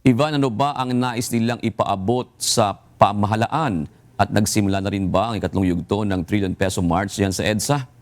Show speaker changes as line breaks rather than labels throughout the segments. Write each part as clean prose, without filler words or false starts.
Ivan, ano ba ang nais nilang ipaabot sa pamahalaan? At nagsimula na rin ba ang ikatlong yugto ng Trillion Peso March yan sa EDSA?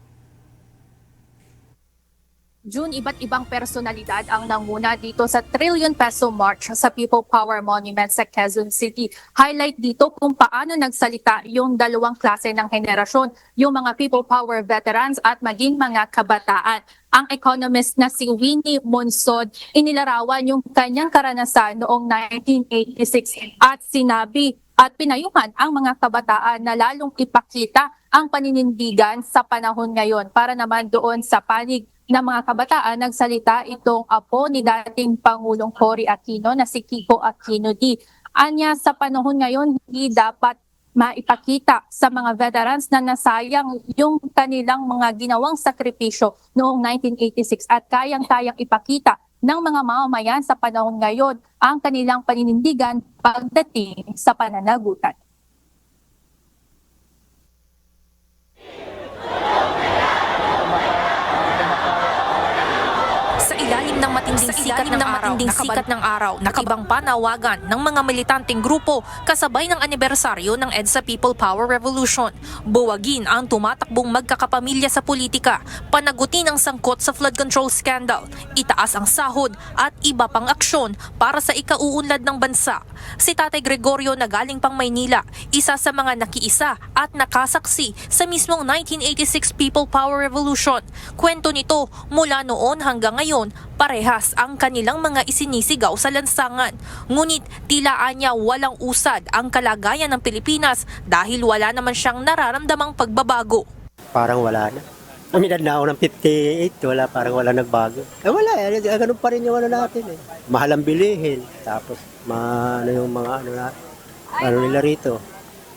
June, iba't ibang personalidad ang nanguna dito sa Trillion Peso March sa People Power Monument sa Quezon City. Highlight dito kung paano nagsalita yung dalawang klase ng henerasyon, yung mga People Power veterans at maging mga kabataan. Ang economist na si Winnie Monsod, inilarawan yung kanyang karanasan noong 1986 at sinabi at pinayuhan ang mga kabataan na lalong ipakita ang paninindigan sa panahon ngayon para naman doon sa panig ng mga kabataan. Nagsalita itong apo ni dating Pangulong Cory Aquino na si Kiko Aquino D. Anya, sa panahon ngayon, hindi dapat maipakita sa mga veterans na nasayang yung kanilang mga ginawang sakripisyo noong 1986 at kayang-kayang ipakita ng mga mamamayan sa panahon ngayon ang kanilang paninindigan pagdating sa pananagutan.
Sa ilalim ng matinding sikat ng araw, nakibang panawagan ng mga militanteng grupo kasabay ng anibersaryo ng EDSA People Power Revolution. Buwagin ang tumatakbong magkakapamilya sa politika, panagutin ang sangkot sa flood control scandal, itaas ang sahod at iba pang aksyon para sa ikauunlad ng bansa. Si Tatay Gregorio na galing pang Maynila, isa sa mga nakiisa at nakasaksi sa mismong 1986 People Power Revolution. Kwento nito, mula noon hanggang ngayon, parehas ang kanilang mga isinisigaw sa lansangan. Ngunit tilaan niya walang usad ang kalagayan ng Pilipinas dahil wala naman siyang nararamdamang pagbabago.
Parang wala na. Uminad na ako ng 58, parang wala nagbago. Wala, ganun pa rin yung ano natin eh. Mahal ang bilihin, tapos yung mga ano nila rito.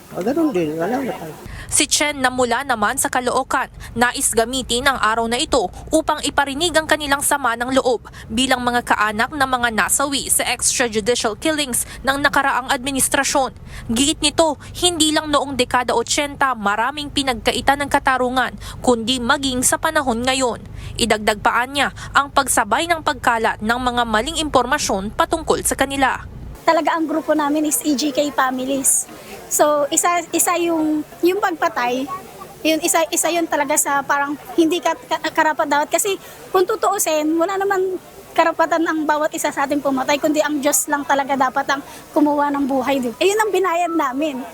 Ganun din, wala na tayo.
Si Chen na mula naman sa Caloocan, nais gamitin ang araw na ito upang iparinig ang kanilang sama ng loob bilang mga kaanak na mga nasawi sa extrajudicial killings ng nakaraang administrasyon. Giit nito, hindi lang noong dekada 80 maraming pinagkaitan ng katarungan, kundi maging sa panahon ngayon. Idagdag paan niya ang pagsabay ng pagkalat ng mga maling impormasyon patungkol sa kanila.
Talaga ang grupo namin is EGK families. So isa yung pagpatay, isa yun talaga sa parang hindi karapat-dapat kasi kung tutuusin, wala naman karapatan ang bawat isa sa atin pumatay, kundi ang Diyos lang talaga dapat ang kumuha ng buhay. Ayun ang binayad namin,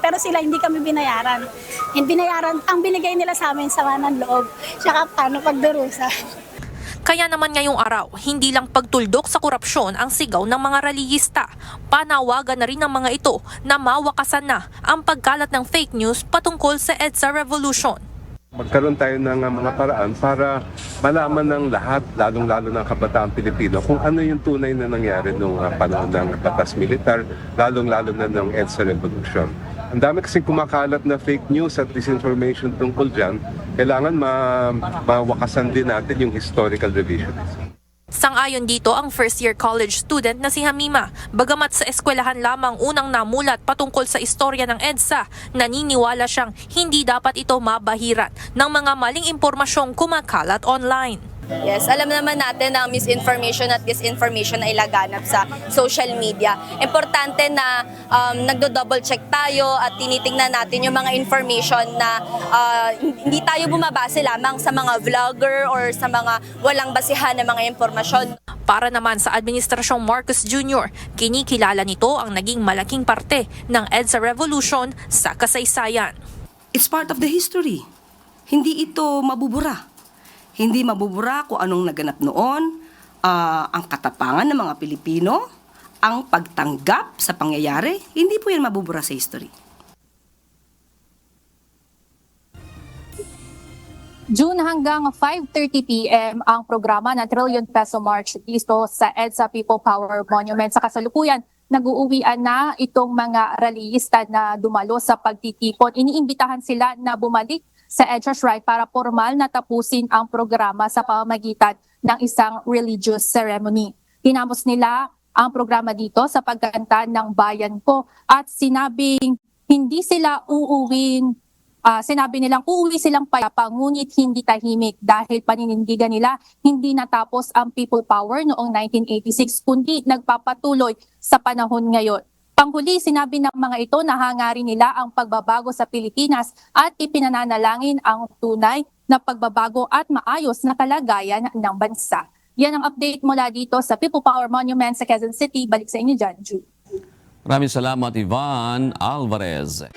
pero sila hindi kami binayaran. Ang binigay nila sa amin sama ng loob, tsaka paano pagdurusa.
Kaya naman ngayong araw, hindi lang pagtuldok sa korupsyon ang sigaw ng mga relihista. Panawagan na rin ng mga ito na mawakasan na ang pagkalat ng fake news patungkol sa EDSA Revolution.
Magkaroon tayo ng mga paraan para malaman ng lahat, lalong-lalo ng kabataan Pilipino, kung ano yung tunay na nangyari noong panahon ng batas militar, lalong-lalo na ng EDSA Revolution. Ang dami kasing kumakalat na fake news at disinformation tungkol dyan. Kailangan mawakasan din natin yung historical revisionism.
Sang-ayon dito ang first-year college student na si Hamima. Bagamat sa eskwelahan lamang unang namulat patungkol sa istorya ng EDSA, naniniwala siyang hindi dapat ito mabahiran ng mga maling impormasyong kumakalat online.
Yes, alam naman natin na misinformation at disinformation ay laganap sa social media. Importante na nagdo-double check tayo at tinitingnan natin yung mga information na hindi tayo bumabase lamang sa mga vlogger or sa mga walang basihan na mga impormasyon.
Para naman sa Administrasyong Marcos Jr., kinikilala nito ang naging malaking parte ng EDSA Revolution sa kasaysayan.
It's part of the history. Hindi ito mabubura. Hindi mabubura kung anong naganap noon, ang katapangan ng mga Pilipino, ang pagtanggap sa pangyayari, hindi po yan mabubura sa history.
June hanggang 5:30 p.m. ang programa na Trillion Peso March dito sa EDSA People Power Monument. Sa kasalukuyan, nag-uuwian na itong mga rallyista na dumalo sa pagtitipon. Iniimbitahan sila na bumalik sa EDSA Shrine para formal na tapusin ang programa sa pamamagitan ng isang religious ceremony. Tinapos nila ang programa dito sa pagkanta ng Bayan Ko at sinabing hindi sila uuwing Sinabi nilang uuwi silang payapa ngunit hindi tahimik dahil paninindigan nila hindi natapos ang people power noong 1986 kundi nagpapatuloy sa panahon ngayon. Panghuli, sinabi ng mga ito na hangarin nila ang pagbabago sa Pilipinas at ipinananalangin ang tunay na pagbabago at maayos na kalagayan ng bansa. Yan ang update mula dito sa People Power Monument sa Quezon City. Balik sa inyo dyan, Ju.
Maraming salamat, Ivan Alvarez.